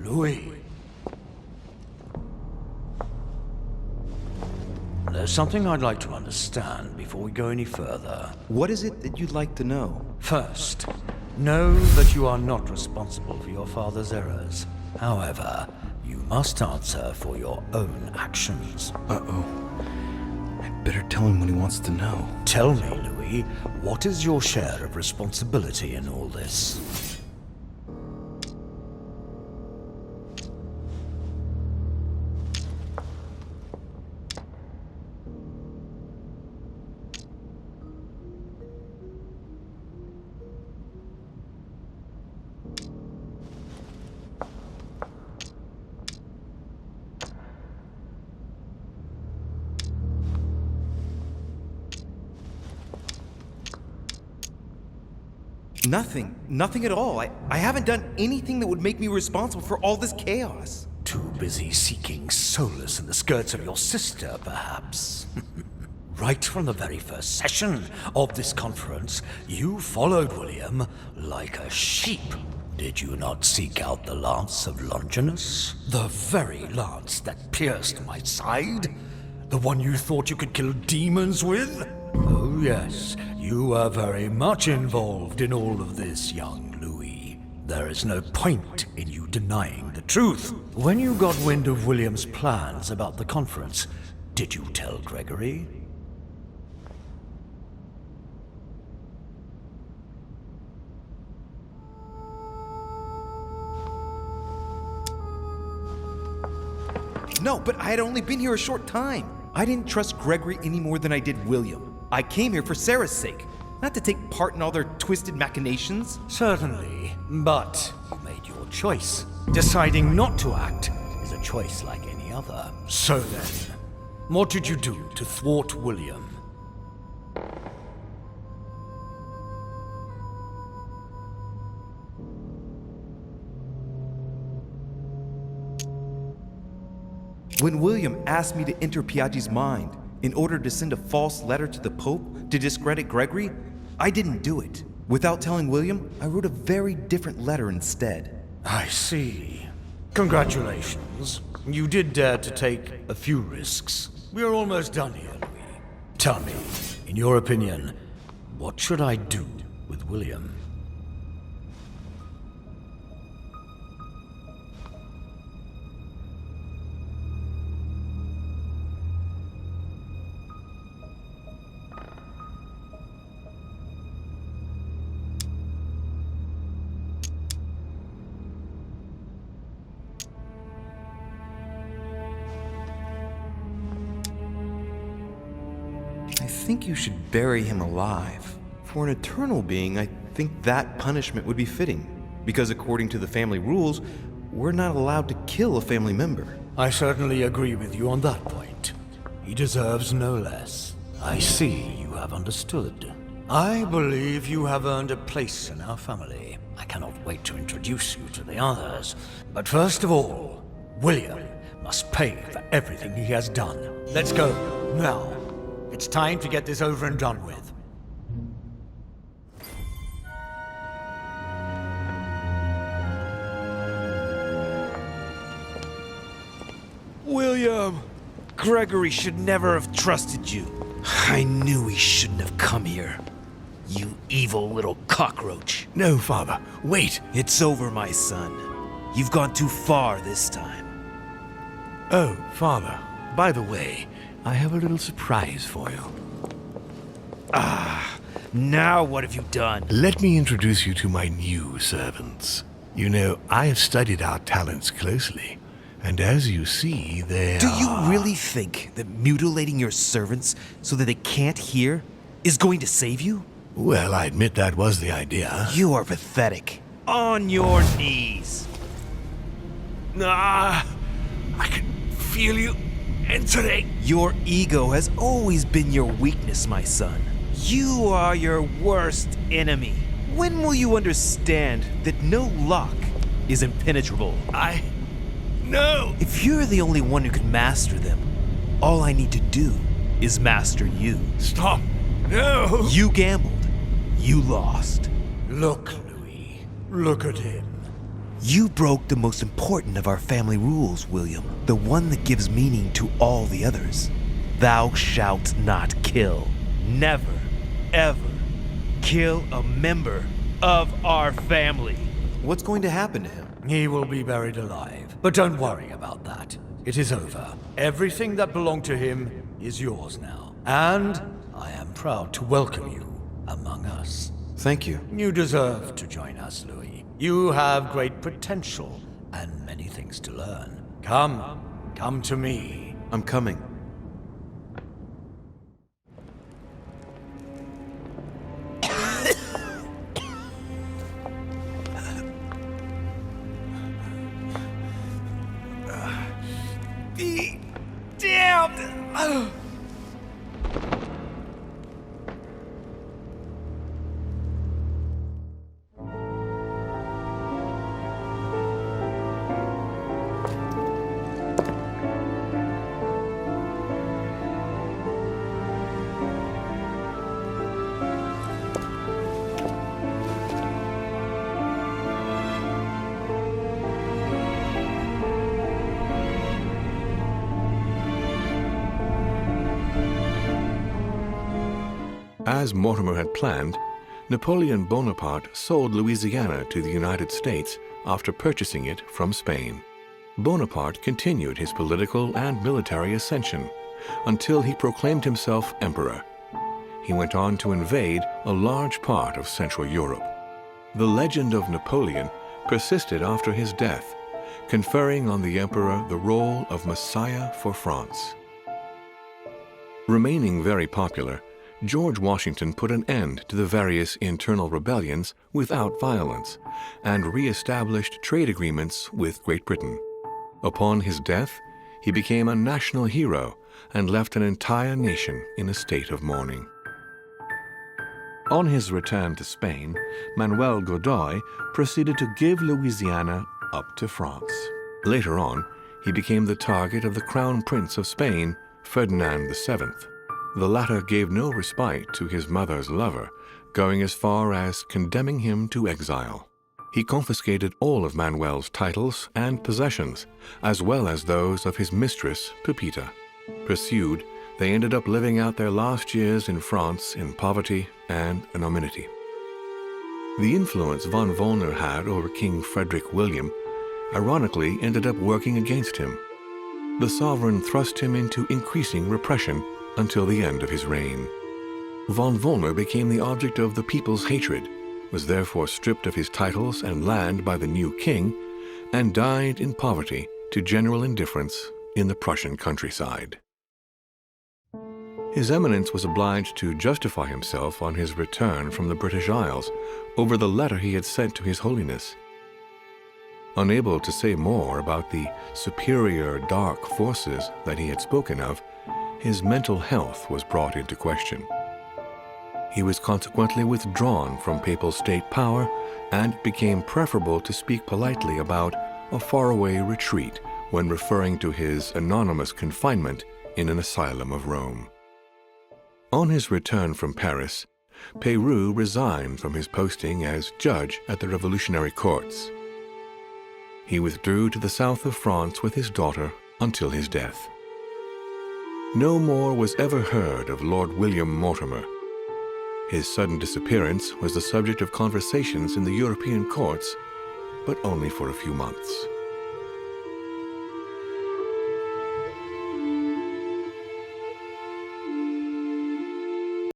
Louis. There's something I'd like to understand before we go any further. What is it that you'd like to know? First, know that you are not responsible for your father's errors. However, you must answer for your own actions. Uh-oh. I better tell him what he wants to know. Tell me, Louis, what is your share of responsibility in all this? Nothing. Nothing at all. I haven't done anything that would make me responsible for all this chaos. Too busy seeking solace in the skirts of your sister, perhaps. Right from the very first session of this conference, you followed William like a sheep. Did you not seek out the lance of Longinus? The very lance that pierced my side? The one you thought you could kill demons with? Oh yes, you were very much involved in all of this, young Louis. There is no point in you denying the truth. When you got wind of William's plans about the conference, did you tell Gregory? No, but I had only been here a short time. I didn't trust Gregory any more than I did William. I came here for Sarah's sake, not to take part in all their twisted machinations. Certainly, but you made your choice. Deciding not to act is a choice like any other. So then, what did you do to thwart William? When William asked me to enter Piaggi's mind in order to send a false letter to the Pope to discredit Gregory, I didn't do it. Without telling William, I wrote a very different letter instead. I see. Congratulations. You did dare to take a few risks. We are almost done here, Louis. Tell me, in your opinion, what should I do with William? I think you should bury him alive. For an eternal being, I think that punishment would be fitting. Because according to the family rules, we're not allowed to kill a family member. I certainly agree with you on that point. He deserves no less. I see you have understood. I believe you have earned a place in our family. I cannot wait to introduce you to the others. But first of all, William must pay for everything he has done. Let's go, now. It's time to get this over and done with. William! Gregory should never have trusted you. I knew he shouldn't have come here. You evil little cockroach. No, Father. Wait. It's over, my son. You've gone too far this time. Oh, Father. By the way, I have a little surprise for you. Now what have you done? Let me introduce you to my new servants. You know, I have studied our talents closely, and as you see, they Do you really think that mutilating your servants so that they can't hear is going to save you? Well, I admit that was the idea. You are pathetic. On your knees. I can feel you entering. Your ego has always been your weakness, my son. You are your worst enemy. When will you understand that no lock is impenetrable? No! If you're the only one who can master them, all I need to do is master you. Stop! No! You gambled. You lost. Look, Louis. Look at him. You broke the most important of our family rules, William. The one that gives meaning to all the others. Thou shalt not kill. Never, ever kill a member of our family. What's going to happen to him? He will be buried alive. But don't worry about that. It is over. Everything that belonged to him is yours now. And I am proud to welcome you among us. Thank you. You deserve to join us, Louis. You have great potential and many things to learn. Come to me. I'm coming. Be damned! As Mortimer had planned, Napoleon Bonaparte sold Louisiana to the United States after purchasing it from Spain. Bonaparte continued his political and military ascension until he proclaimed himself emperor. He went on to invade a large part of Central Europe. The legend of Napoleon persisted after his death, conferring on the emperor the role of Messiah for France. Remaining very popular, George Washington put an end to the various internal rebellions without violence and re-established trade agreements with Great Britain. Upon his death, he became a national hero and left an entire nation in a state of mourning. On his return to Spain, Manuel Godoy proceeded to give Louisiana up to France. Later on, he became the target of the Crown Prince of Spain, Ferdinand VII. The latter gave no respite to his mother's lover, going as far as condemning him to exile. He confiscated all of Manuel's titles and possessions, as well as those of his mistress, Pepita. Pursued, they ended up living out their last years in France in poverty and anonymity. The influence von Wollner had over King Frederick William ironically ended up working against him. The sovereign thrust him into increasing repression until the end of his reign. Von Wollner became the object of the people's hatred, was therefore stripped of his titles and land by the new king, and died in poverty to general indifference in the Prussian countryside. His Eminence was obliged to justify himself on his return from the British Isles over the letter he had sent to His Holiness. Unable to say more about the superior dark forces that he had spoken of, his mental health was brought into question. He was consequently withdrawn from papal state power, and it became preferable to speak politely about a faraway retreat when referring to his anonymous confinement in an asylum of Rome. On his return from Paris, Peyroux resigned from his posting as judge at the revolutionary courts. He withdrew to the south of France with his daughter until his death. No more was ever heard of Lord William Mortimer. His sudden disappearance was the subject of conversations in the European courts, but only for a few months.